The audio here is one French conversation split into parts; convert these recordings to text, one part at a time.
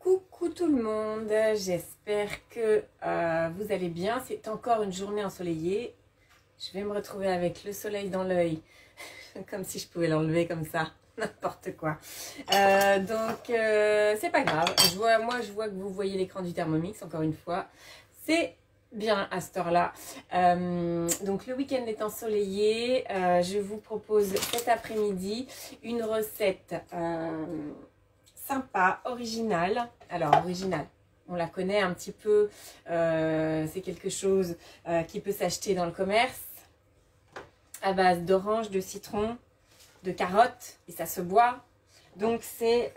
Coucou tout le monde, j'espère que vous allez bien. C'est encore une journée ensoleillée. Je vais me retrouver avec le soleil dans l'œil, comme si je pouvais l'enlever comme ça, n'importe quoi. C'est pas grave. Moi je vois que vous voyez l'écran du Thermomix, encore une fois. C'est bien à cette heure-là. Donc le week-end est ensoleillé. Je vous propose cet après-midi une recette sympa, originale. Alors originale, on la connaît un petit peu, c'est quelque chose qui peut s'acheter dans le commerce à base d'orange, de citron, de carottes et ça se boit. Donc c'est,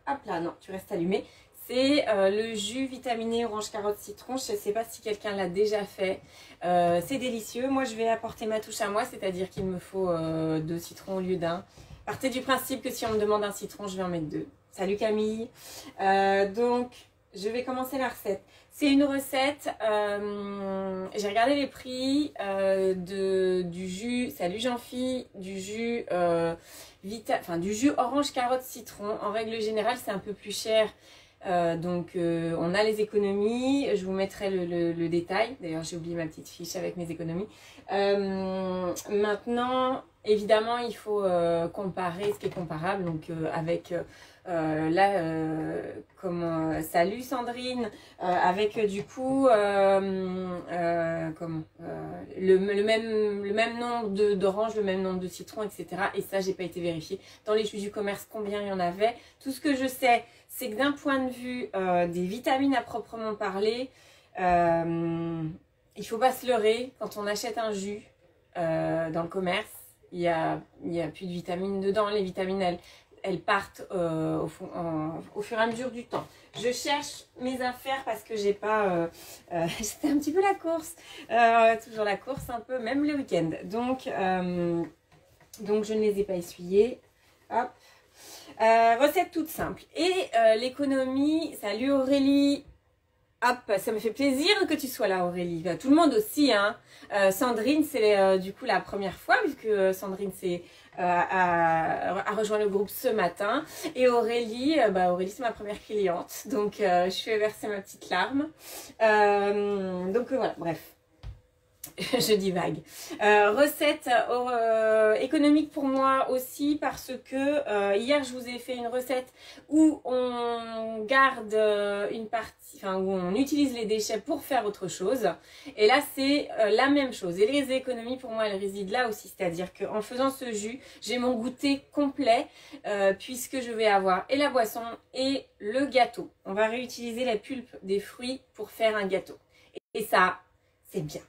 hop là, non, tu restes allumé. C'est le jus vitaminé orange, carotte, citron. Je ne sais pas si quelqu'un l'a déjà fait. C'est délicieux. Moi, je vais apporter ma touche à moi, c'est-à-dire qu'il me faut 2 citrons au lieu d'un. Partez du principe que si on me demande un citron, je vais en mettre 2. Salut Camille. Donc, je vais commencer la recette. C'est une recette, j'ai regardé les prix du jus, salut Jean-Phi, du jus du jus orange, carotte, citron. En règle générale, c'est un peu plus cher. On a les économies, je vous mettrai le détail. D'ailleurs, j'ai oublié ma petite fiche avec mes économies. Maintenant, évidemment, il faut comparer ce qui est comparable. Donc, avec salut Sandrine, avec du coup le même nombre d'oranges, le même nombre de citrons, etc. Et ça, j'ai pas été vérifiée dans les jus du commerce combien il y en avait. Tout ce que je sais, c'est que d'un point de vue des vitamines à proprement parler, il faut pas se leurrer. Quand on achète un jus dans le commerce, il y a plus de vitamines dedans. Les vitamines, elles partent au fur et à mesure du temps. Je cherche mes affaires parce que j'ai pas... c'était un petit peu la course. Toujours la course un peu, même le week-end. Donc je ne les ai pas essuyées. Hop. Recette toute simple. Et l'économie, salut Aurélie. Hop, ça me fait plaisir que tu sois là Aurélie. Tout le monde aussi, hein. Sandrine, c'est du coup la première fois puisque Sandrine a rejoint le groupe ce matin. Et Aurélie, Aurélie c'est ma première cliente. Donc je vais verser ma petite larme. Voilà, bref. Je divague. Recette économique pour moi aussi parce que hier je vous ai fait une recette où on garde une partie, où on utilise les déchets pour faire autre chose. Et là c'est la même chose. Et les économies pour moi elles résident là aussi. C'est-à-dire qu'en faisant ce jus, j'ai mon goûter complet puisque je vais avoir et la boisson et le gâteau. On va réutiliser la pulpe des fruits pour faire un gâteau. Et ça, c'est bien.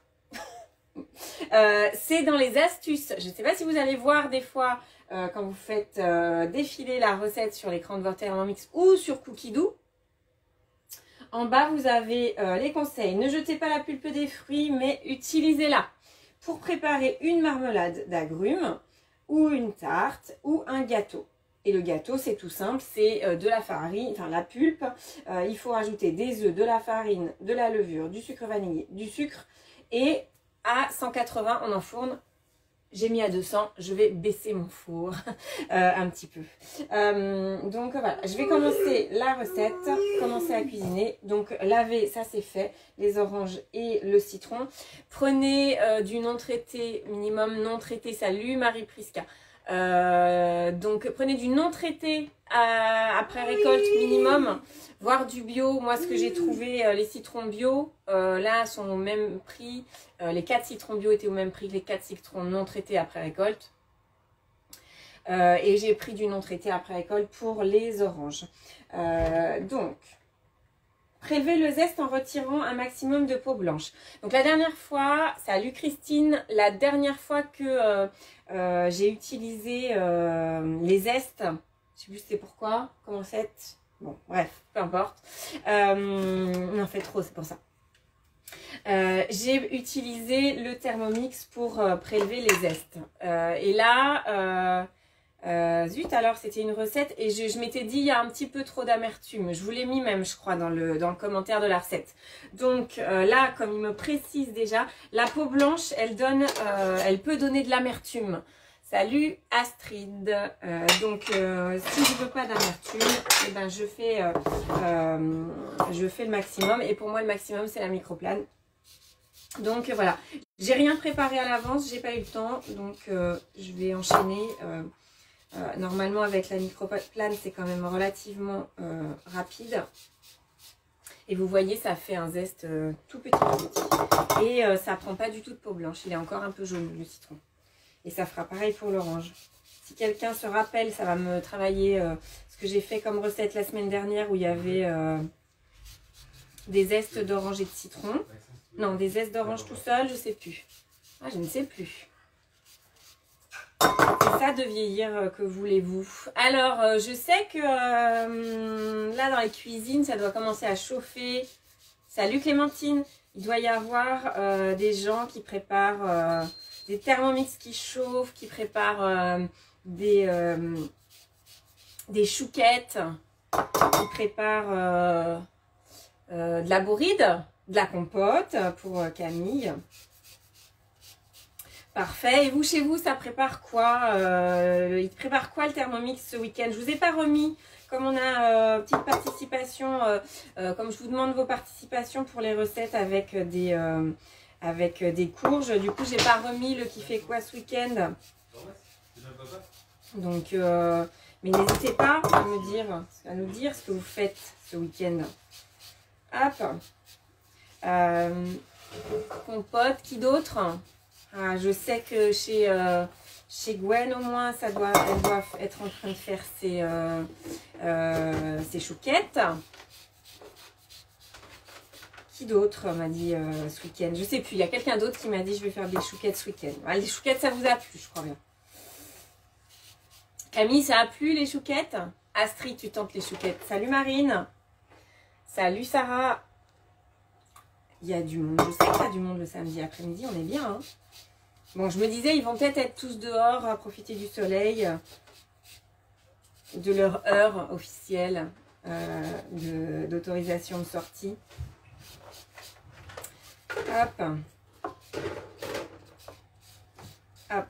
C'est dans les astuces. Je ne sais pas si vous allez voir des fois quand vous faites défiler la recette sur l'écran de votre Thermomix ou sur Cookidoo. En bas, vous avez les conseils. Ne jetez pas la pulpe des fruits, mais utilisez-la pour préparer une marmelade d'agrumes ou une tarte ou un gâteau. Et le gâteau, c'est tout simple, c'est de la farine, la pulpe. Il faut rajouter des œufs, de la farine, de la levure, du sucre vanillé, du sucre et à 180 on enfourne. J'ai mis à 200, je vais baisser mon four un petit peu. Donc voilà, je vais commencer la recette, commencer à cuisiner. Donc laver, ça c'est fait, les oranges et le citron. Prenez du non traité, minimum non traité, salut Marie Prisca. Donc prenez du non traité après récolte minimum, voire du bio. Moi ce que j'ai trouvé, les citrons bio là sont au même prix, les 4 citrons bio étaient au même prix que les 4 citrons non traités après récolte. Et j'ai pris du non traité après récolte pour les oranges. Donc prélevez le zeste en retirant un maximum de peau blanche. Donc la dernière fois, salut Christine, la dernière fois que j'ai utilisé les zestes, je sais plus c'est pourquoi, comment c'est, bon bref, peu importe, on en fait trop c'est pour ça. J'ai utilisé le Thermomix pour prélever les zestes. Et là... zut, alors c'était une recette et je m'étais dit il y a un petit peu trop d'amertume. Je vous l'ai mis même je crois dans le commentaire de la recette. Donc là comme il me précise déjà, la peau blanche elle peut donner de l'amertume. Salut Astrid. Donc si je veux pas d'amertume, eh ben, je fais le maximum. Et pour moi, le maximum, c'est la microplane. Donc voilà, j'ai rien préparé à l'avance, j'ai pas eu le temps. Donc je vais enchaîner. Normalement, avec la microplane, c'est quand même relativement rapide. Et vous voyez, ça fait un zeste tout petit. Et ça prend pas du tout de peau blanche. Il est encore un peu jaune, le citron. Et ça fera pareil pour l'orange. Si quelqu'un se rappelle, ça va me travailler ce que j'ai fait comme recette la semaine dernière où il y avait des zestes d'orange et de citron. Non, des zestes d'orange tout seul, je sais plus. Ah, je ne sais plus. C'est ça de vieillir, que voulez-vous? Alors, je sais que là, dans les cuisines, ça doit commencer à chauffer. Salut Clémentine. Il doit y avoir des gens qui préparent des thermomix qui chauffent, qui préparent des chouquettes, qui préparent de la bourride, de la compote pour Camille. Parfait. Et vous, chez vous, ça prépare quoi? Il prépare quoi le Thermomix ce week-end? Je vous ai pas remis, comme on a petite participation, comme je vous demande vos participations pour les recettes avec des courges. Du coup, j'ai pas remis le qui fait quoi ce week-end. Donc, mais n'hésitez pas à nous dire ce que vous faites ce week-end. Hop. Compote, qui d'autre? Ah, je sais que chez Gwen, au moins, elle doit être en train de faire ses chouquettes. Qui d'autre m'a dit ce week-end? Je sais plus, il y a quelqu'un d'autre qui m'a dit je vais faire des chouquettes ce week-end. Ah, les chouquettes, ça vous a plu, je crois bien. Camille, ça a plu les chouquettes? Astrid, tu tentes les chouquettes. Salut Marine. Salut Sarah. Il y a du monde. Je sais qu'il y a du monde le samedi après-midi, on est bien. Hein. Bon, je me disais, ils vont peut-être être tous dehors à profiter du soleil, de leur heure officielle d'autorisation de sortie. Hop. Hop.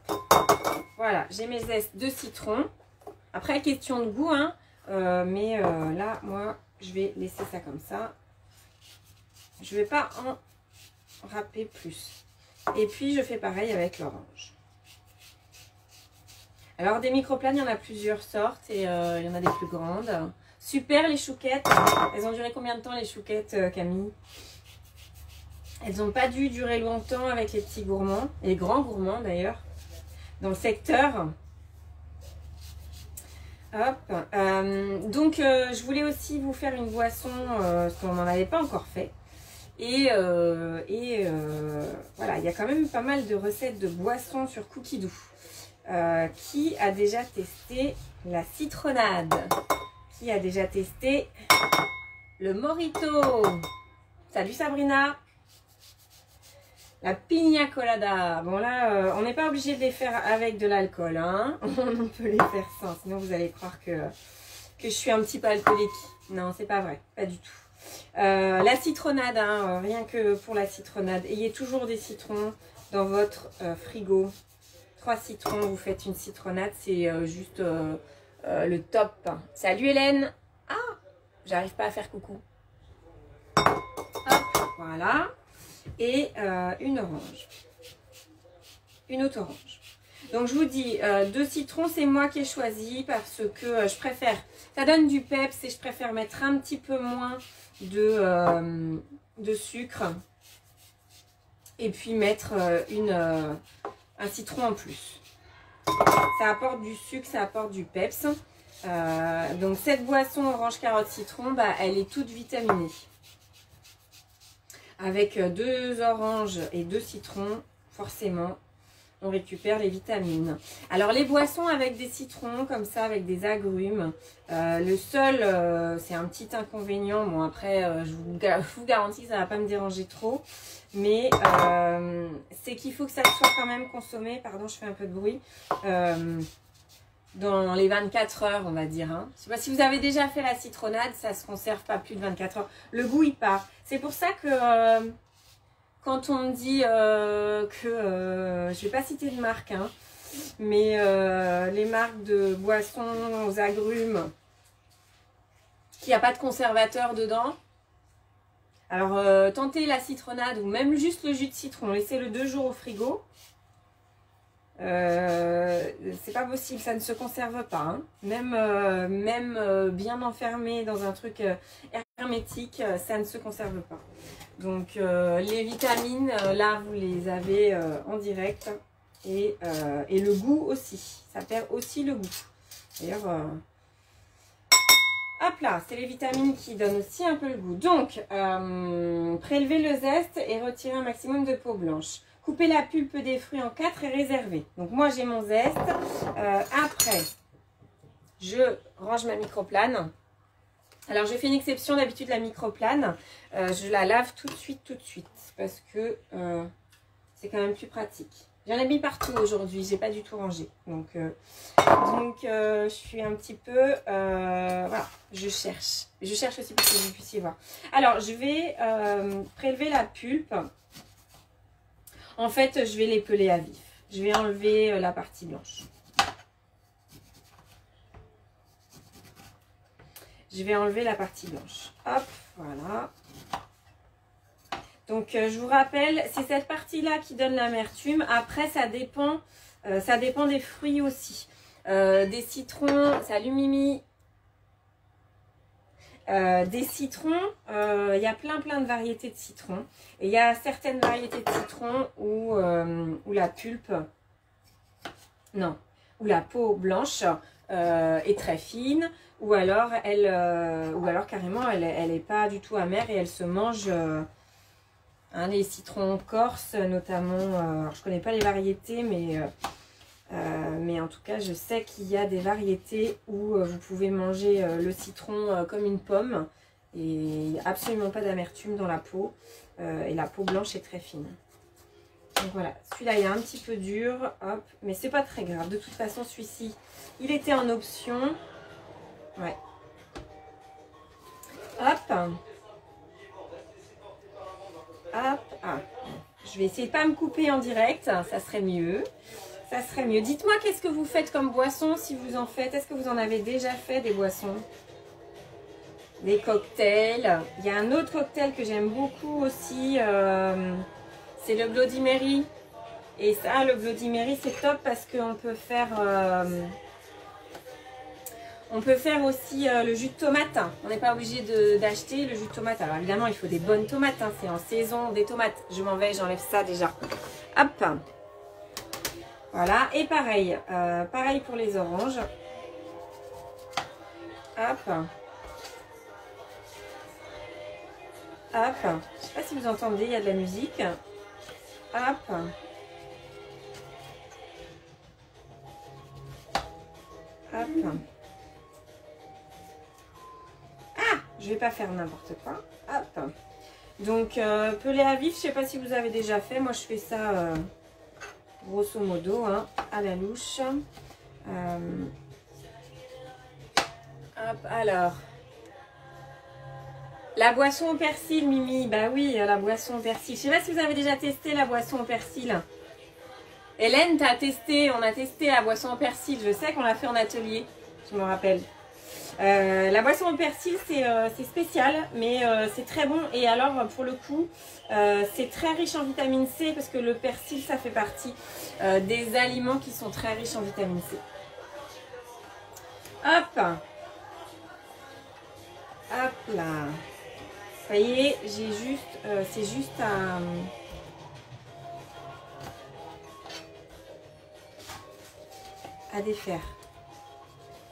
Voilà, j'ai mes zestes de citron. Après, question de goût, hein. Mais là, moi, je vais laisser ça comme ça. Je ne vais pas en râper plus. Et puis, je fais pareil avec l'orange. Alors, des microplanes, il y en a plusieurs sortes et il y en a des plus grandes. Super, les chouquettes. Elles ont duré combien de temps, les chouquettes, Camille? Elles n'ont pas dû durer longtemps avec les petits gourmands, et les grands gourmands d'ailleurs, dans le secteur. Hop. Donc, je voulais aussi vous faire une boisson, parce qu'on n'en avait pas encore fait. Et voilà, il y a quand même pas mal de recettes de boissons sur Cookidoo. Qui a déjà testé la citronnade? Qui a déjà testé le mojito? Salut Sabrina. La pina colada. Bon là, on n'est pas obligé de les faire avec de l'alcool. Hein. On peut les faire sans. Sinon, vous allez croire que je suis un petit peu alcoolique. Non, c'est pas vrai. Pas du tout. La citronnade, hein, rien que pour la citronnade. Ayez toujours des citrons dans votre frigo. 3 citrons, vous faites une citronnade. C'est juste le top. Salut Hélène. Ah, j'arrive pas à faire coucou. Hop, voilà. Et une orange. Une autre orange. Donc je vous dis, 2 citrons, c'est moi qui ai choisi parce que je préfère, ça donne du peps et je préfère mettre un petit peu moins de sucre. Et puis mettre un citron en plus. Ça apporte du sucre, ça apporte du peps. Donc cette boisson orange carotte citron, bah, elle est toute vitaminée. Avec 2 oranges et 2 citrons, forcément, on récupère les vitamines. Alors les boissons avec des citrons, comme ça, avec des agrumes, le seul, c'est un petit inconvénient. Bon après, je vous garantis, ça ne va pas me déranger trop. Mais c'est qu'il faut que ça soit quand même consommé, pardon, je fais un peu de bruit, dans les 24 heures, on va dire. Hein. Je sais pas si vous avez déjà fait la citronnade, ça se conserve pas plus de 24 heures. Le goût, il part. C'est pour ça que quand on me dit je vais pas citer de marque, hein, mais les marques de boissons aux agrumes, qui a pas de conservateur dedans. Alors, tentez la citronnade ou même juste le jus de citron. Laissez-le 2 jours au frigo. C'est pas possible, ça ne se conserve pas. Hein. Même bien enfermé dans un truc hermétique, ça ne se conserve pas. Donc, les vitamines, là, vous les avez en direct. Et le goût aussi. Ça perd aussi le goût. D'ailleurs... hop là, c'est les vitamines qui donnent aussi un peu le goût. Donc, prélevez le zeste et retirez un maximum de peau blanche. Coupez la pulpe des fruits en 4 et réservez. Donc, moi, j'ai mon zeste. Après, je range ma microplane. Alors, je fais une exception. D'habitude, la microplane, je la lave tout de suite. Parce que c'est quand même plus pratique. J'en ai mis partout aujourd'hui, j'ai pas du tout rangé. Donc je suis un petit peu... voilà, je cherche. Je cherche aussi pour que vous puissiez voir. Alors, je vais prélever la pulpe. En fait, je vais l'épeler à vif. Je vais enlever la partie blanche. Je vais enlever la partie blanche. Hop, voilà. Donc, je vous rappelle, c'est cette partie-là qui donne l'amertume. Après, ça dépend des fruits aussi. Des citrons, salut Mimi. Des citrons, il y a plein de variétés de citrons. Et il y a certaines variétés de citrons où la pulpe, non, où la peau blanche est très fine. Ou alors carrément, elle n'est pas du tout amère et elle se mange... Hein, les citrons corse notamment, alors je connais pas les variétés, mais en tout cas je sais qu'il y a des variétés où vous pouvez manger le citron comme une pomme et absolument pas d'amertume dans la peau et la peau blanche est très fine. Donc voilà, celui-là il est un petit peu dur, hop, mais c'est pas très grave. De toute façon celui-ci il était en option, ouais, hop. Hop, ah. Je vais essayer de ne pas me couper en direct, ça serait mieux. Ça serait mieux. Dites-moi qu'est-ce que vous faites comme boisson, si vous en faites. Est-ce que vous en avez déjà fait des boissons? Des cocktails. Il y a un autre cocktail que j'aime beaucoup aussi, c'est le Bloody Mary. Et ça, le Bloody Mary, c'est top parce qu'on peut faire... on peut faire aussi le jus de tomate. On n'est pas obligé d'acheter le jus de tomate. Alors évidemment, il faut des bonnes tomates. Hein. C'est en saison des tomates. Je m'en vais, j'enlève ça déjà. Hop. Voilà. Et pareil. Pareil pour les oranges. Hop. Hop. Je ne sais pas si vous entendez, il y a de la musique. Hop. Hop. Je vais pas faire n'importe quoi. Hop. Donc, pelé à vif, je sais pas si vous avez déjà fait. Moi, je fais ça grosso modo, hein, à la louche. Hop, alors. La boisson au persil, Mimi. Bah oui, la boisson au persil. Je sais pas si vous avez déjà testé la boisson au persil. Hélène, t'as testé, on a testé la boisson au persil. Je sais qu'on l'a fait en atelier, je me rappelle. La boisson au persil, c'est spécial, mais c'est très bon. Et alors, pour le coup, c'est très riche en vitamine C, parce que le persil, ça fait partie des aliments qui sont très riches en vitamine C. Hop. Hop là. Vous voyez, j'ai juste, c'est juste à défaire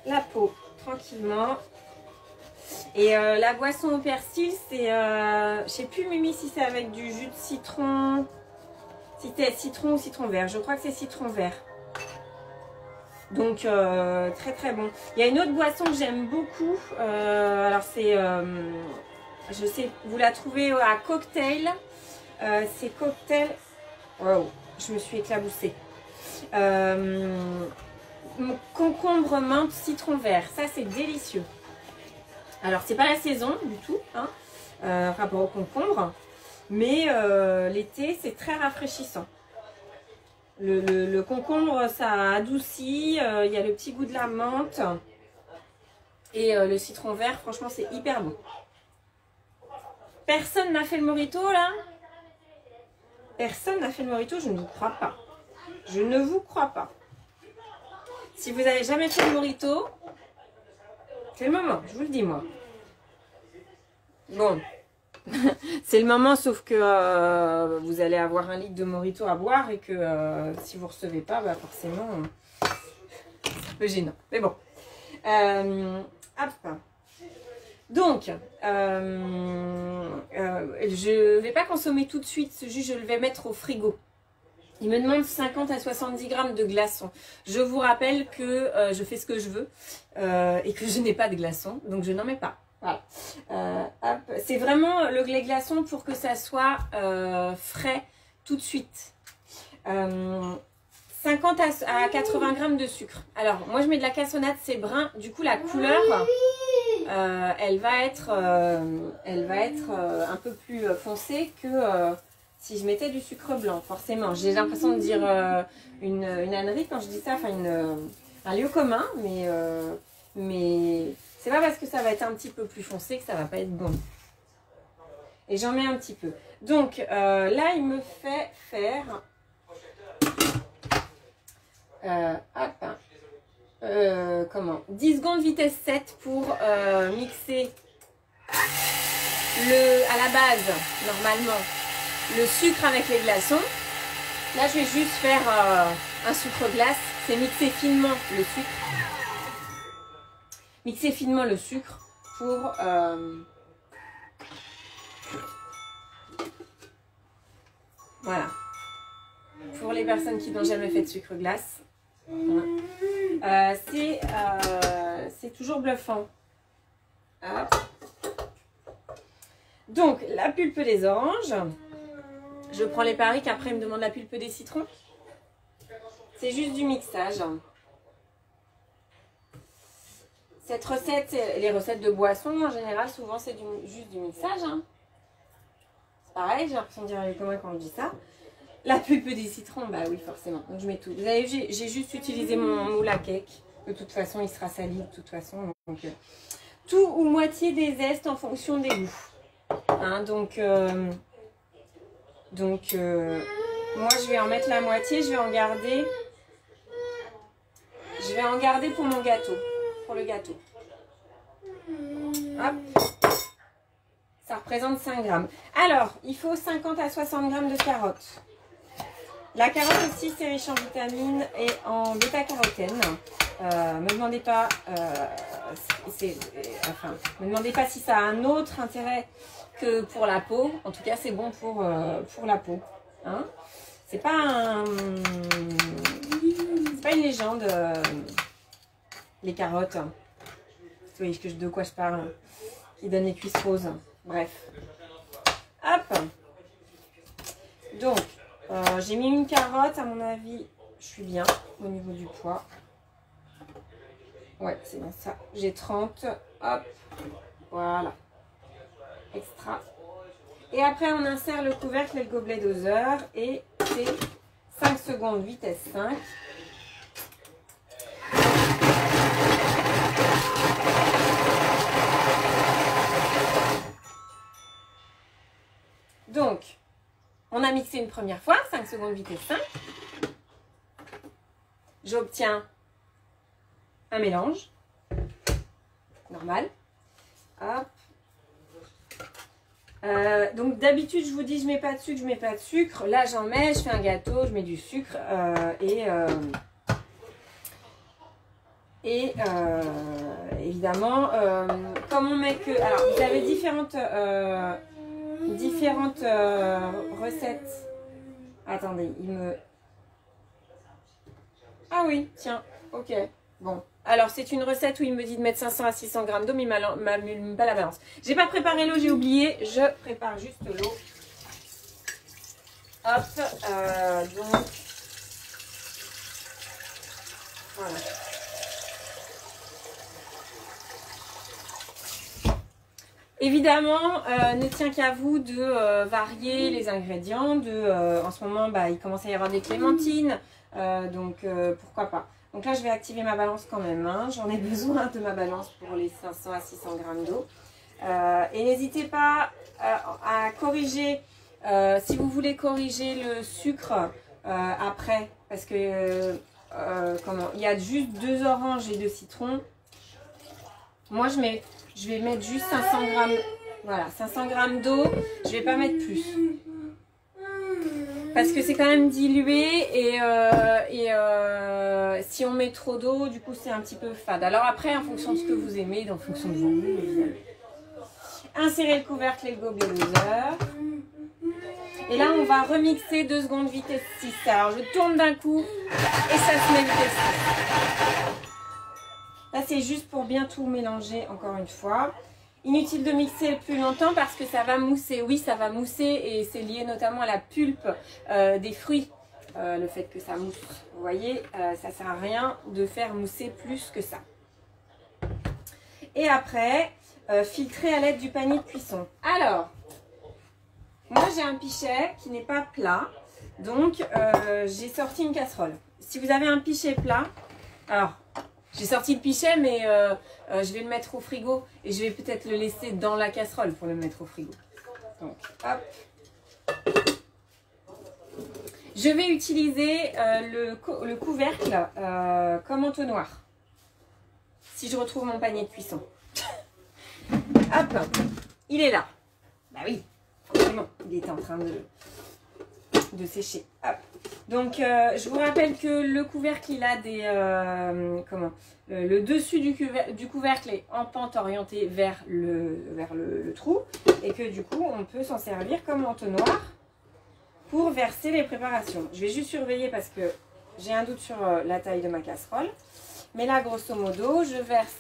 la peau tranquillement. Et la boisson au persil, c'est, je sais plus Mimi si c'est avec du jus de citron, si c'est citron ou citron vert. Je crois que c'est citron vert. Donc très très bon. Il y a une autre boisson que j'aime beaucoup. Alors c'est, je sais, vous la trouvez à cocktail. C'est cocktail. Wow, je me suis éclaboussée. Concombre, menthe, citron vert. Ça c'est délicieux. Alors c'est pas la saison du tout, hein, rapport au concombre, mais l'été c'est très rafraîchissant. Le concombre, ça adoucit. Il y a le petit goût de la menthe. Et le citron vert, franchement, c'est hyper bon. Personne n'a fait le mojito, là? Personne n'a fait le mojito, je ne vous crois pas. Je ne vous crois pas. Si vous n'avez jamais fait le mojito, c'est le moment, je vous le dis, moi. Bon. C'est le moment, sauf que vous allez avoir 1 litre de mojito à boire et que si vous ne recevez pas, bah forcément, c'est un peu gênant. Mais bon. Hop. Donc, je ne vais pas consommer tout de suite ce jus, je le vais mettre au frigo. Il me demande 50 à 70 grammes de glaçons. Je vous rappelle que je fais ce que je veux et que je n'ai pas de glaçons, donc je n'en mets pas. Voilà. C'est vraiment les glaçons pour que ça soit frais tout de suite. 50 à 80 grammes de sucre. Alors, moi je mets de la cassonade, c'est brun. Du coup, la couleur, elle va être un peu plus foncée que si je mettais du sucre blanc, forcément. J'ai l'impression de dire une ânerie quand je dis ça, enfin un lieu commun, mais c'est pas parce que ça va être un petit peu plus foncé que ça va pas être bon. Et j'en mets un petit peu. Donc là, il me fait faire... comment 10 secondes vitesse 7 pour mixer à la base, normalement, le sucre avec les glaçons. Là, je vais juste faire un sucre glace. C'est mixer finement le sucre. Mixer finement le sucre pour... voilà. Pour les personnes qui n'ont jamais fait de sucre glace. Voilà. C'est toujours bluffant. Hop. Donc, la pulpe des oranges. Je prends les pariques, après, il me demande la pulpe des citrons. C'est juste du mixage. Cette recette, les recettes de boissons, en général, souvent, c'est juste du mixage. Hein. C'est pareil, j'ai l'impression de dire avec moi quand je dis ça. La pulpe des citrons, bah oui, forcément. Donc, je mets tout. Vous avez vu, j'ai juste utilisé mon moule à cake. De toute façon, il sera sali, de toute façon. Donc, tout ou moitié des zestes en fonction des goûts. Hein, donc, moi, je vais en mettre la moitié. Je vais en garder pour mon gâteau. Pour le gâteau. Hop. Ça représente 5 grammes. Alors, il faut 50 à 60 grammes de carottes. La carotte aussi, c'est riche en vitamines et en bêta-carotène. Me demandez pas, me demandez pas si ça a un autre intérêt que pour la peau. En tout cas, c'est bon pour la peau. Hein, c'est pas une légende. Les carottes. Vous voyez de quoi je parle. Qui donne les cuisses roses. Bref. Hop. Donc, j'ai mis une carotte. À mon avis, je suis bien au niveau du poids. Ouais, c'est bien ça. J'ai 30. Hop. Voilà. Extra. Et après, on insère le couvercle et le gobelet doseur. Et c'est 5 secondes, vitesse 5. Donc, on a mixé une première fois, 5 secondes vitesse 5. J'obtiens un mélange normal. Hop. Donc d'habitude, je vous dis, je mets pas de sucre, Là, j'en mets, je fais un gâteau, je mets du sucre évidemment, comme on met que... Alors, vous avez différentes recettes. Attendez, ah oui, tiens, ok, bon. Alors, c'est une recette où il me dit de mettre 500 à 600 grammes d'eau, mais il m'allume pas la balance. J'ai pas préparé l'eau, j'ai oublié. Je prépare juste l'eau. Hop, donc, voilà. Évidemment, ne tient qu'à vous de varier les ingrédients. En ce moment, bah, il commence à y avoir des clémentines, donc pourquoi pas. Donc là, je vais activer ma balance quand même. Hein. J'en ai besoin de ma balance pour les 500 à 600 grammes d'eau. Et n'hésitez pas à corriger, si vous voulez corriger le sucre après, parce que il y a juste 2 oranges et 2 citrons. Moi, je vais mettre juste 500 grammes, voilà, 500 grammes d'eau. Je vais pas mettre plus. Parce que c'est quand même dilué et si on met trop d'eau, du coup, c'est un petit peu fade. Alors après, en fonction de ce que vous aimez, en fonction de vos goûts, vous allez insérer le couvercle et le gobelet doseur. Et là, on va remixer 2 secondes vitesse 6. Alors, je tourne d'un coup et ça se met vitesse 6. Là, c'est juste pour bien tout mélanger encore une fois. Inutile de mixer plus longtemps parce que ça va mousser. Oui, ça va mousser et c'est lié notamment à la pulpe des fruits. Le fait que ça mousse. Vous voyez, ça ne sert à rien de faire mousser plus que ça. Et après, filtrer à l'aide du panier de cuisson. Alors, moi j'ai un pichet qui n'est pas plat. Donc, j'ai sorti une casserole. Si vous avez un pichet plat, alors... J'ai sorti le pichet, mais je vais le mettre au frigo. Et je vais peut-être le laisser dans la casserole pour le mettre au frigo. Donc, hop. Je vais utiliser le couvercle comme entonnoir. Si je retrouve mon panier de cuisson. Hop, il est là. Bah oui, forcément, il était en train de sécher. Hop. Donc, je vous rappelle que le couvercle, il a des... le dessus du couvercle est en pente orientée vers le trou. Et que du coup, on peut s'en servir comme entonnoir pour verser les préparations. Je vais juste surveiller parce que j'ai un doute sur la taille de ma casserole. Mais là, grosso modo, je verse...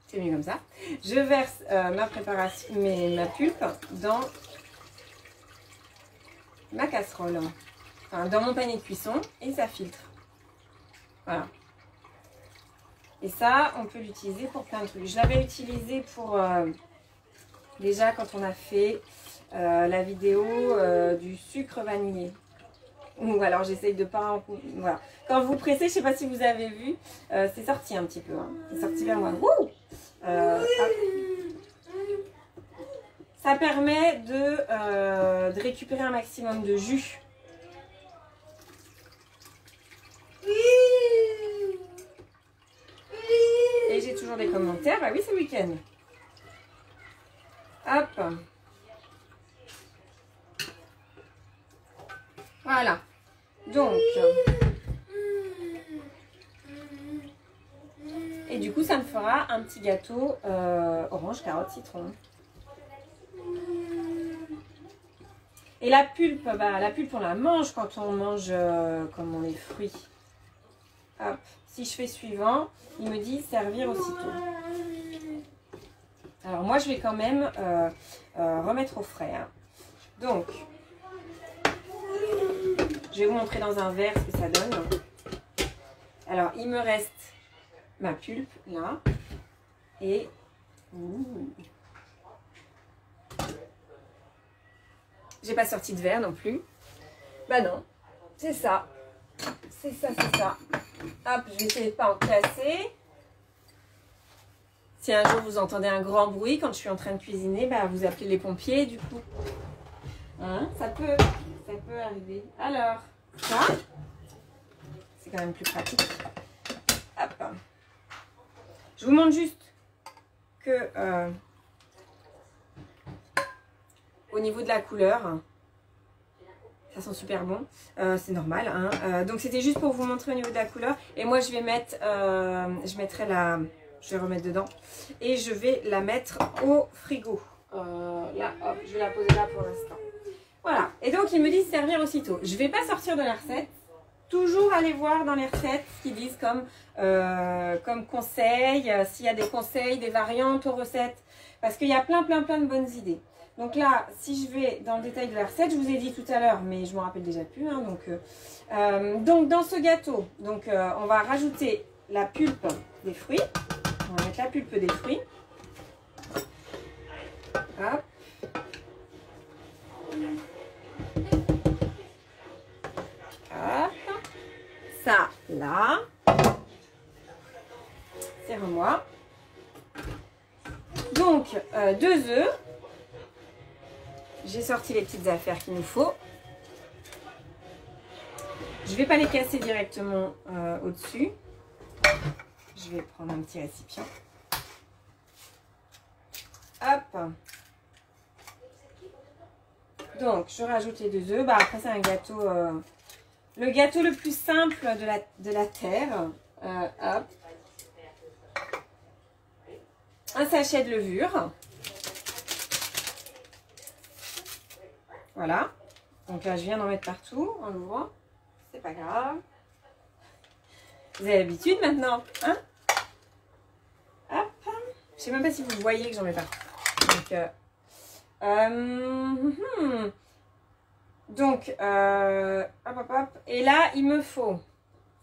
C'est mieux comme ça. Je verse ma préparation, ma pulpe dans... ma casserole, enfin, dans mon panier de cuisson et ça filtre. Voilà. Et ça, on peut l'utiliser pour plein de trucs. Je l'avais utilisé pour déjà quand on a fait la vidéo du sucre vanillé. Ou alors j'essaye de pas... Voilà. Quand vous pressez, je sais pas si vous avez vu, c'est sorti un petit peu. Hein. C'est sorti vers moi. Ça permet de récupérer un maximum de jus. Et j'ai toujours des commentaires. Bah oui, c'est le week-end. Hop. Voilà. Donc. Et du coup, ça me fera un petit gâteau orange, carotte, citron. Et la pulpe, bah, la pulpe, on la mange quand on mange comment, les fruits. Hop. Si je fais suivant, il me dit servir aussitôt. Alors moi, je vais quand même remettre au frais. Hein. Donc, je vais vous montrer dans un verre ce que ça donne. Alors, il me reste ma pulpe, là. Et... j'ai pas sorti de verre non plus. Bah non, c'est ça. C'est ça, c'est ça. Hop, je vais essayer de pas en casser. Si un jour vous entendez un grand bruit quand je suis en train de cuisiner, bah vous appelez les pompiers du coup. Hein, ça peut arriver. Alors, ça, c'est quand même plus pratique. Hop. Je vous montre juste que au niveau de la couleur, ça sent super bon. C'est normal. Hein. Donc c'était juste pour vous montrer au niveau de la couleur. Et moi je vais mettre, je vais remettre dedans. Et je vais la mettre au frigo. Là, hop, je vais la poser là pour l'instant. Voilà. Et donc il me dit servir aussitôt. Je ne vais pas sortir de la recette. Toujours aller voir dans les recettes ce qu'ils disent comme conseils. S'il y a des conseils, des variantes aux recettes. Parce qu'il y a plein de bonnes idées. Donc là, si je vais dans le détail de la recette, je vous ai dit tout à l'heure, mais je ne me rappelle déjà plus. Hein, donc dans ce gâteau, on va rajouter la pulpe des fruits. On va mettre la pulpe des fruits. Donc, 2 œufs. J'ai sorti les petites affaires qu'il nous faut. Je ne vais pas les casser directement au-dessus. Je vais prendre un petit récipient. Hop. Donc, je rajoute les 2 œufs. Bah, après, c'est un gâteau, le gâteau le plus simple de la terre. Hop. Un sachet de levure. Voilà. Donc là, je viens d'en mettre partout en l'ouvrant. C'est pas grave. Vous avez l'habitude maintenant, hein? Hop. Je sais même pas si vous voyez que j'en mets partout. Donc, hop, hop, hop. Et là, il me faut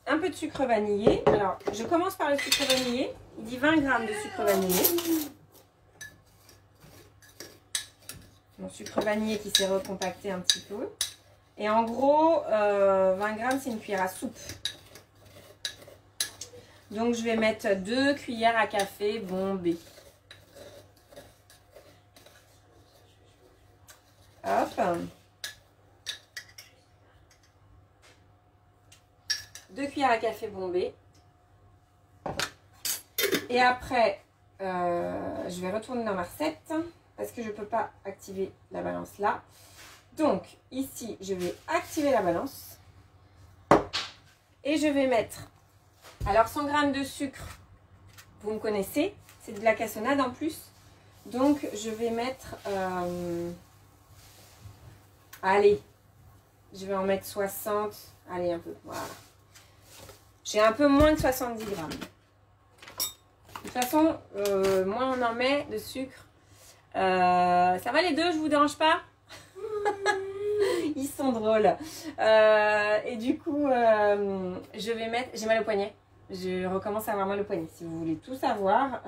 un peu de sucre vanillé. Alors, je commence par le sucre vanillé. Il dit 20 g de sucre vanillé. Mon sucre vanillé qui s'est recompacté un petit peu. Et en gros, 20 g, c'est une cuillère à soupe. Donc, je vais mettre 2 cuillères à café bombées. Hop. 2 cuillères à café bombées. Et après, je vais retourner dans ma recette parce que je ne peux pas activer la balance là. Donc, ici, je vais activer la balance. Et je vais mettre, alors 100 g de sucre, vous me connaissez, c'est de la cassonade en plus. Donc, je vais mettre, allez, je vais en mettre 60, allez un peu, voilà. J'ai un peu moins de 70 g. De toute façon, moins on en met de sucre. Ça va les deux, je vous dérange pas? Ils sont drôles. Et du coup, je vais mettre... J'ai mal au poignet. Je recommence à avoir mal au poignet. Si vous voulez tout savoir,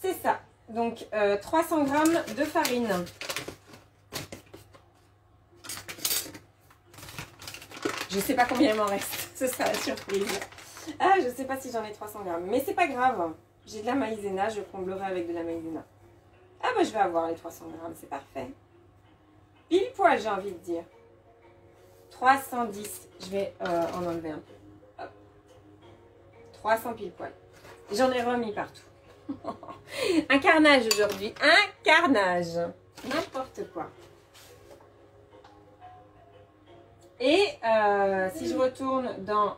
c'est ça. Donc, 300 g de farine. Je ne sais pas combien il m'en reste. Ce sera la surprise. Ah, je ne sais pas si j'en ai 300 g. Mais c'est pas grave. J'ai de la maïzena. Je comblerai avec de la maïzena. Ah, bah, je vais avoir les 300 g. C'est parfait. Pile poil, j'ai envie de dire. 310. Je vais en enlever un peu. Hop. 300 pile poil. J'en ai remis partout. Un carnage aujourd'hui. Un carnage. N'importe quoi. Et si je retourne dans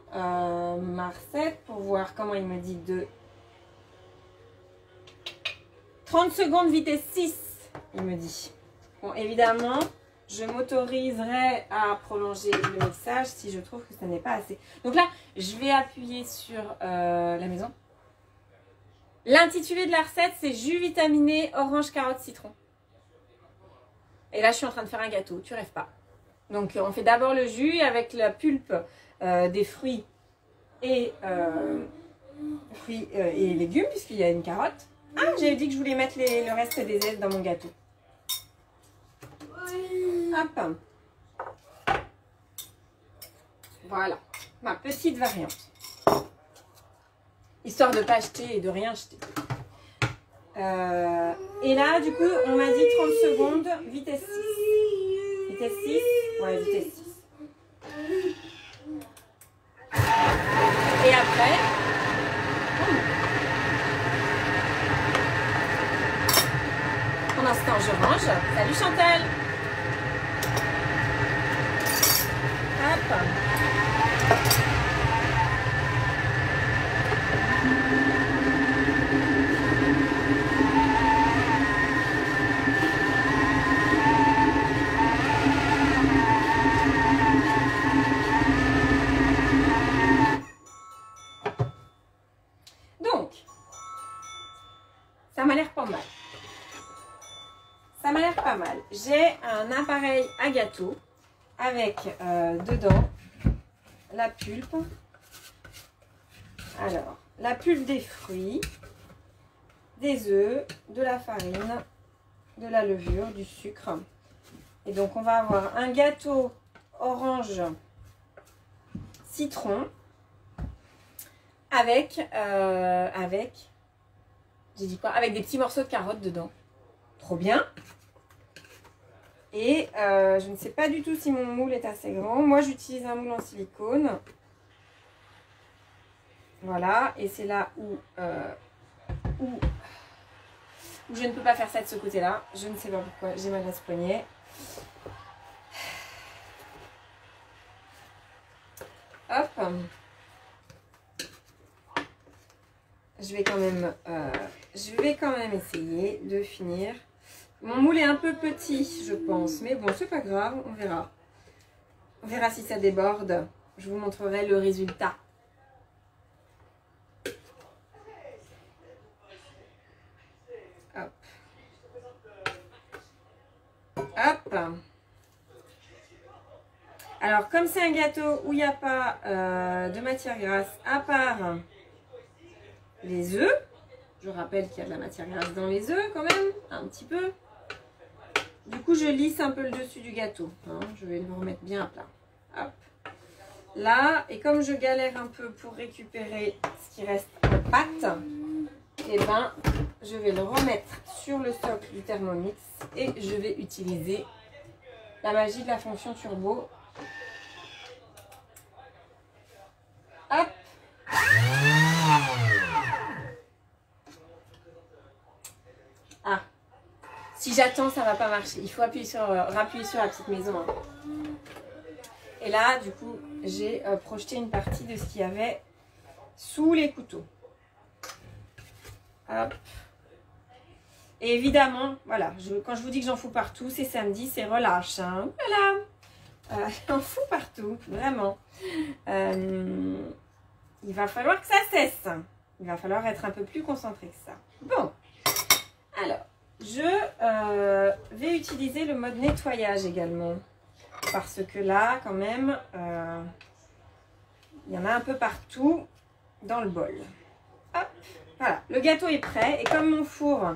ma recette pour voir comment il me dit de 30 secondes vitesse 6, il me dit. Bon, évidemment, je m'autoriserai à prolonger le mixage si je trouve que ça n'est pas assez. Donc là, je vais appuyer sur la maison. L'intitulé de la recette, c'est jus vitaminé orange, carotte, citron. Et là, je suis en train de faire un gâteau, tu rêves pas. Donc, on fait d'abord le jus avec la pulpe des fruits et légumes, puisqu'il y a une carotte. Ah, j'avais dit que je voulais mettre le reste des ailes dans mon gâteau. Hop. Voilà, ma petite variante. Histoire de ne pas acheter et de rien acheter. Et là, du coup, on m'a dit 30 secondes, vitesse 6. Vitesse 6? Ouais, vitesse 6. Et après... Pendant ce temps, je range. Salut Chantal! Hop! Donc, ça m'a l'air pas mal. Ça m'a l'air pas mal. J'ai un appareil à gâteau avec dedans la pulpe. Alors, la pulpe des fruits, des œufs, de la farine, de la levure, du sucre. Et donc, on va avoir un gâteau orange citron avec J'ai dit quoi? Avec des petits morceaux de carottes dedans. Trop bien. Et je ne sais pas du tout si mon moule est assez grand. Moi, j'utilise un moule en silicone. Voilà. Et c'est là où je ne peux pas faire ça de ce côté-là. Je ne sais pas pourquoi. J'ai mal à ce poignet. Hop. Je vais quand même essayer de finir. Mon moule est un peu petit, je pense. Mais bon, c'est pas grave, on verra. On verra si ça déborde. Je vous montrerai le résultat. Hop. Hop. Alors, comme c'est un gâteau où il n'y a pas de matière grasse, à part les œufs, je rappelle qu'il y a de la matière grasse dans les œufs quand même, un petit peu. Du coup, je lisse un peu le dessus du gâteau. Hein, je vais le remettre bien à plat. Hop. Là, et comme je galère un peu pour récupérer ce qui reste en pâte, et ben, je vais le remettre sur le socle du Thermomix et je vais utiliser la magie de la fonction turbo. Hop. Ah. Si j'attends, ça va pas marcher. Il faut rappuyer sur la petite maison. Hein. Et là, du coup, j'ai projeté une partie de ce qu'il y avait sous les couteaux. Hop. Et évidemment, voilà, quand je vous dis que j'en fous partout, c'est samedi, c'est relâche. Hein. Voilà. J'en fous partout, vraiment. Il va falloir que ça cesse. Il va falloir être un peu plus concentré que ça. Bon. Alors, je vais utiliser le mode nettoyage également. Parce que là, quand même, il y en a un peu partout dans le bol. Hop, voilà, le gâteau est prêt. Et comme mon four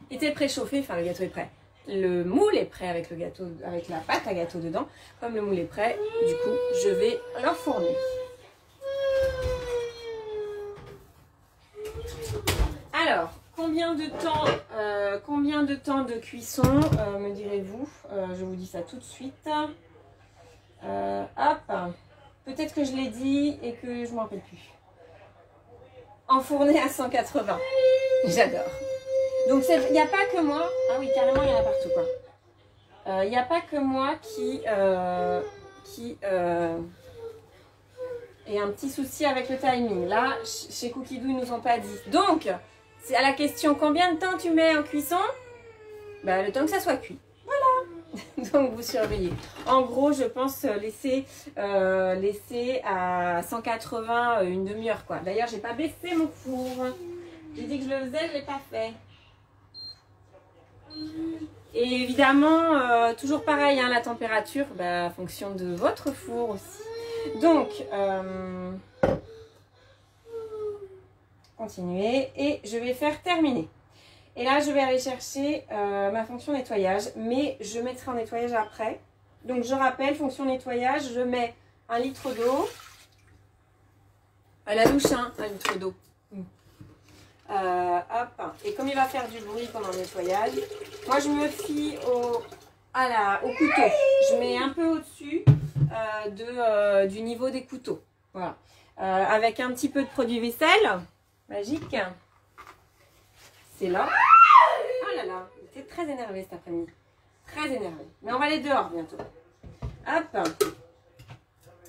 était préchauffé, enfin le gâteau est prêt, le moule est prêt avec le gâteau, avec la pâte à gâteau dedans. Comme le moule est prêt, du coup, je vais l'enfourner. Alors, combien de temps de cuisson, me direz-vous? Je vous dis ça tout de suite. Hop, peut-être que je l'ai dit et que je ne m'en rappelle plus. Enfourner à 180. J'adore. Donc, il n'y a pas que moi. Ah oui, carrément, il y en a partout, quoi. Il n'y a pas que moi qui ait un petit souci avec le timing. Là, chez Cookie Doo, ils nous ont pas dit. Donc, c'est à la question combien de temps tu mets en cuisson? Ben, le temps que ça soit cuit. Voilà. Donc, vous surveillez. En gros, je pense laisser à 180 une demi-heure, quoi. D'ailleurs, j'ai pas baissé mon four. J'ai dit que je le faisais, je l'ai pas fait. Et évidemment, toujours pareil, hein, la température, en fonction de votre four aussi. Donc, continuez et je vais faire terminer. Et là, je vais aller chercher ma fonction nettoyage, mais je mettrai en nettoyage après. Donc, je rappelle, fonction nettoyage, je mets 1 litre d'eau. À la louche, hein, 1 litre d'eau. Hop. Et comme il va faire du bruit pendant le nettoyage, moi, je me fie au couteau. Je mets un peu au-dessus du niveau des couteaux. Voilà. Avec un petit peu de produit vaisselle. Magique. C'est là. Oh là là, il était très énervé cet après-midi. Très énervé. Mais on va aller dehors bientôt. Hop.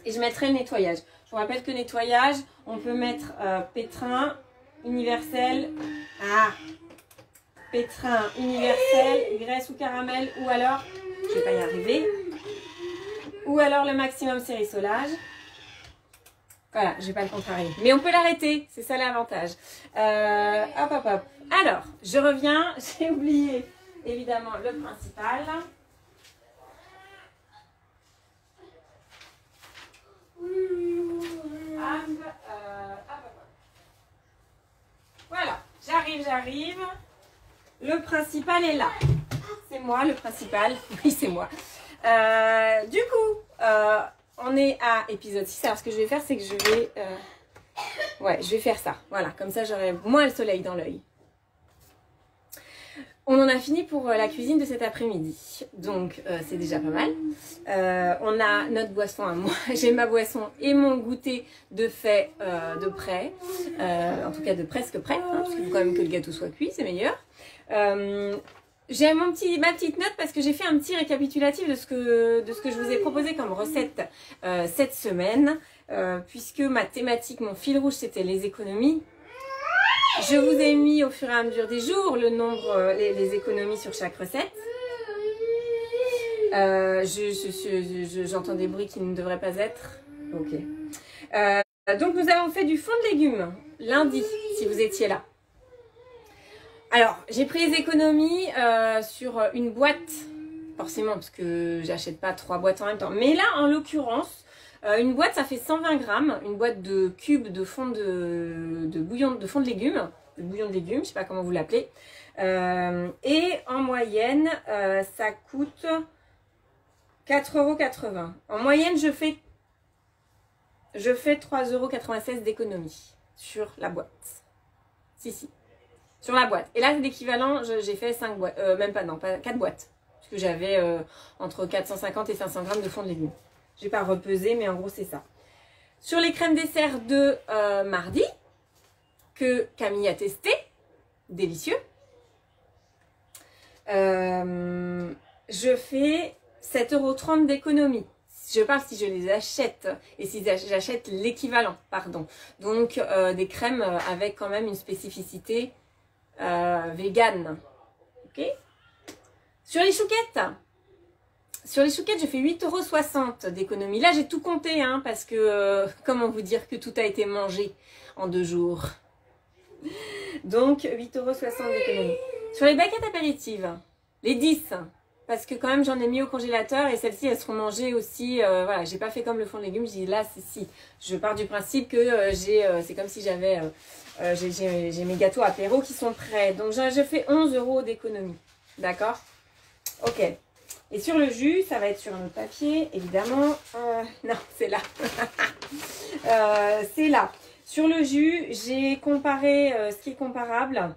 Et je mettrai le nettoyage. Je vous rappelle que nettoyage, on peut mettre pétrin, universel. Pétrin, universel, graisse ou caramel. Ou alors, je vais pas y arriver. Ou alors le maximum sérissolage. Voilà, je vais pas le contrarier. Mais on peut l'arrêter, c'est ça l'avantage. Hop, hop, hop. Alors, je reviens. J'ai oublié, évidemment, le principal. Voilà, j'arrive. Le principal est là. C'est moi, le principal. Oui, c'est moi. Du coup, on est à épisode 6. Alors, ce que je vais faire, c'est que je vais Ouais, je vais faire ça. Voilà, comme ça j'aurai moins le soleil dans l'œil. On en a fini pour la cuisine de cet après-midi. Donc, c'est déjà pas mal. On a notre boisson à moi. J'ai ma boisson et mon goûter de fait de près. En tout cas, de presque prêt. Hein, parce qu'il faut quand même que le gâteau soit cuit, c'est meilleur. J'ai ma petite note parce que j'ai fait un petit récapitulatif de ce que je vous ai proposé comme recette cette semaine. Puisque ma thématique, mon fil rouge, c'était les économies. Je vous ai mis au fur et à mesure des jours le nombre, les économies sur chaque recette. J'entends des bruits qui ne devraient pas être. Ok. Donc nous avons fait du fond de légumes lundi, si vous étiez là. Alors, j'ai pris les économies sur une boîte, forcément, parce que j'achète pas 3 boîtes en même temps. Mais là, en l'occurrence, une boîte, ça fait 120 grammes, une boîte de cubes de fond de fond de légumes, je sais pas comment vous l'appelez. Et en moyenne, ça coûte 4,80 €. En moyenne, je fais 3,96 € d'économie sur la boîte. Si. Sur la boîte. Et là, c'est l'équivalent, j'ai fait 5 boîtes, même pas, non, pas 4 boîtes. Parce que j'avais entre 450 et 500 grammes de fond de légumes. Je n'ai pas repesé, mais en gros, c'est ça. Sur les crèmes dessert de mardi, que Camille a testé, délicieux, je fais 7,30 € d'économie. Je parle si je les achète et si j'achète l'équivalent, pardon. Donc, des crèmes avec quand même une spécificité vegan. Ok. Sur les chouquettes, je fais 8,60 € d'économie. Là, j'ai tout compté, hein, parce que comment vous dire que tout a été mangé en 2 jours. Donc, 8,60 € d'économie. Sur les baguettes apéritives, les 10, parce que quand même, j'en ai mis au congélateur et celles-ci, elles seront mangées aussi. Voilà, j'ai pas fait comme le fond de légumes. Je dis là, si. Je pars du principe que c'est comme si j'avais, j'ai mes gâteaux apéro qui sont prêts. Donc, je fais 11 € d'économie. D'accord? Ok. Et sur le jus, ça va être sur un autre papier, évidemment. Non, c'est là. C'est là. Sur le jus, j'ai comparé ce qui est comparable.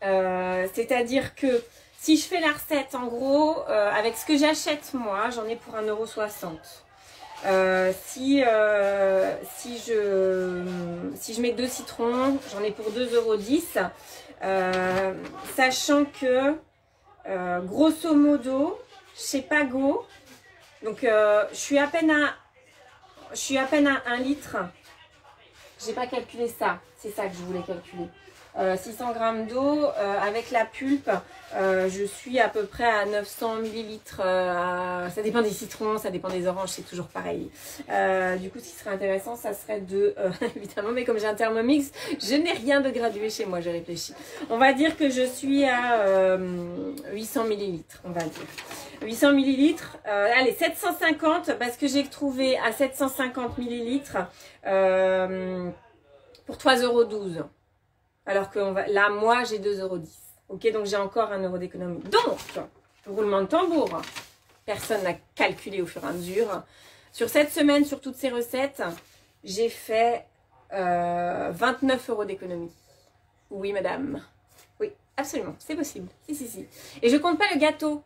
C'est-à-dire que si je fais la recette, en gros, avec ce que j'achète moi, j'en ai pour 1,60 €. Si je mets 2 citrons, j'en ai pour 2,10 €. Sachant que grosso modo, chez Pago, donc je suis à peine à 1 litre. J'ai pas calculé ça, c'est ça que je voulais calculer. 600 grammes d'eau, avec la pulpe, je suis à peu près à 900 millilitres. Ça dépend des citrons, ça dépend des oranges, c'est toujours pareil. Du coup, ce qui serait intéressant, ça serait de... évidemment, mais comme j'ai un Thermomix, je n'ai rien de gradué chez moi, j'ai réfléchi. On va dire que je suis à 800 millilitres, on va dire. 800 millilitres, allez, 750, parce que j'ai trouvé à 750 millilitres pour 3,12 €. Alors que là, moi, j'ai 2,10 €. Ok, donc j'ai encore 1 € d'économie. Donc, roulement de tambour. Personne n'a calculé au fur et à mesure. Sur cette semaine, sur toutes ces recettes, j'ai fait 29 € d'économie. Oui, madame. Oui, absolument, c'est possible. Si. Et je compte pas le gâteau.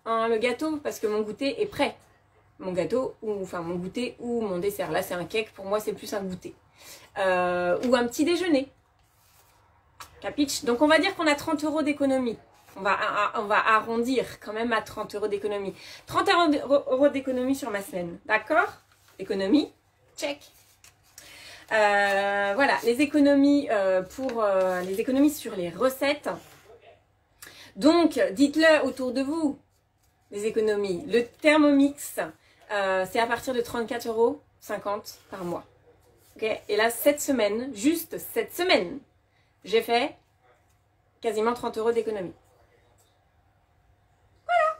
Hein, le gâteau, parce que mon goûter est prêt. Mon gâteau, mon goûter ou mon dessert. Là, c'est un cake. Pour moi, c'est plus un goûter. Ou un petit déjeuner. Capiche. Donc, on va dire qu'on a 30 € d'économie. On va arrondir quand même à 30 € d'économie. 30 € d'économie sur ma semaine. D'accord? Économie, check. Voilà, les économies les économies sur les recettes. Donc, dites-le autour de vous, les économies. Le Thermomix, c'est à partir de 34,50 € par mois. Okay. Et là, cette semaine, juste cette semaine, j'ai fait quasiment 30 € d'économie. Voilà.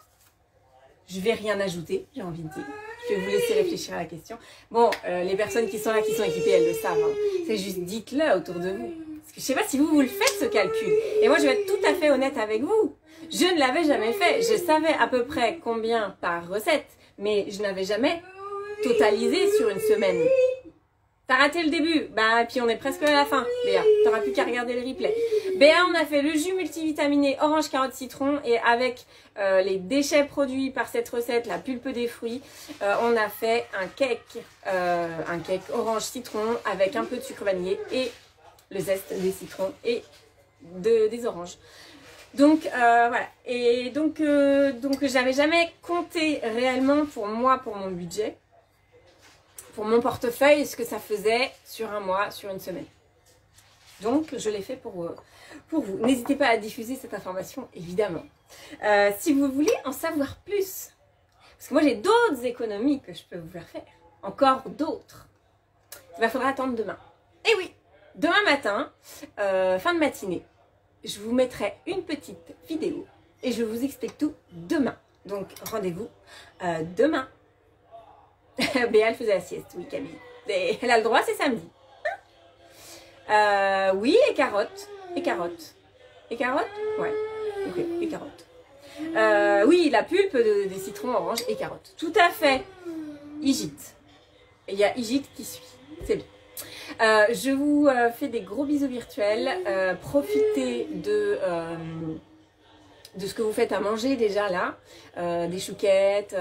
Je vais rien ajouter, j'ai envie de dire. Je vais vous laisser réfléchir à la question. Bon, les personnes qui sont là, qui sont équipées, elles le savent. Hein. C'est juste, dites-le autour de vous. Parce que je sais pas si vous le faites, ce calcul. Et moi, je vais être tout à fait honnête avec vous. Je ne l'avais jamais fait. Je savais à peu près combien par recette, mais je n'avais jamais totalisé sur une semaine. T'as raté le début. Bah, puis on est presque à la fin, Béa. T'auras plus qu'à regarder le replay. Béa, on a fait le jus multivitaminé orange, carotte, citron. Et avec les déchets produits par cette recette, la pulpe des fruits, on a fait un cake orange citron avec un peu de sucre vanillé et le zeste des citrons et des oranges. Donc voilà. Et donc j'avais jamais compté réellement pour moi, pour mon budget, pour mon portefeuille, ce que ça faisait sur un mois, sur une semaine. Donc je l'ai fait pour vous. N'hésitez pas à diffuser cette information, évidemment. Si vous voulez en savoir plus, parce que moi j'ai d'autres économies que je peux vous faire faire, encore d'autres, il faudra attendre demain. Et oui, demain matin, fin de matinée, je vous mettrai une petite vidéo et je vous explique tout demain. Donc rendez-vous demain. Béa, elle faisait la sieste, oui Camille. Et elle a le droit, c'est samedi. Oui, et carottes. Et carottes. Et carottes? Ouais. Ok, et carottes. Oui, la pulpe des citrons orange et carottes. Tout à fait. Igite. Et il y a Igite qui suit. C'est bien. Je vous fais des gros bisous virtuels. Profitez de ce que vous faites à manger déjà là. Des chouquettes,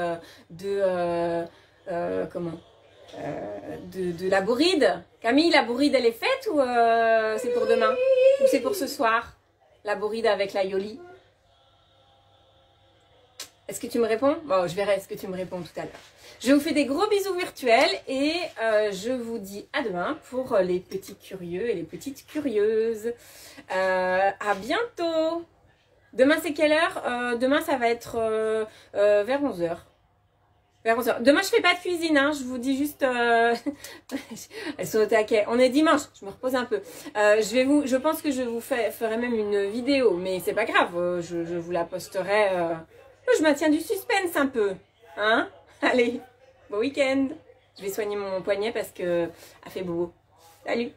de la bourride. Camille, la bourride elle est faite ou c'est pour demain? Ou c'est pour ce soir? La bourride avec la yoli. Est-ce que tu me réponds? Bon, je verrai ce que tu me réponds tout à l'heure. Je vous fais des gros bisous virtuels et je vous dis à demain pour les petits curieux et les petites curieuses. À bientôt. Demain c'est quelle heure? Demain ça va être vers 11h. Vers 11h. Demain je fais pas de cuisine, hein, je vous dis juste... Elles sont au taquet. On est dimanche, je me repose un peu. Je pense que je vous ferai même une vidéo, mais c'est pas grave, je vous la posterai... Je maintiens du suspense un peu. Hein? Allez, bon week-end. Je vais soigner mon poignet parce que a fait bobo. Salut!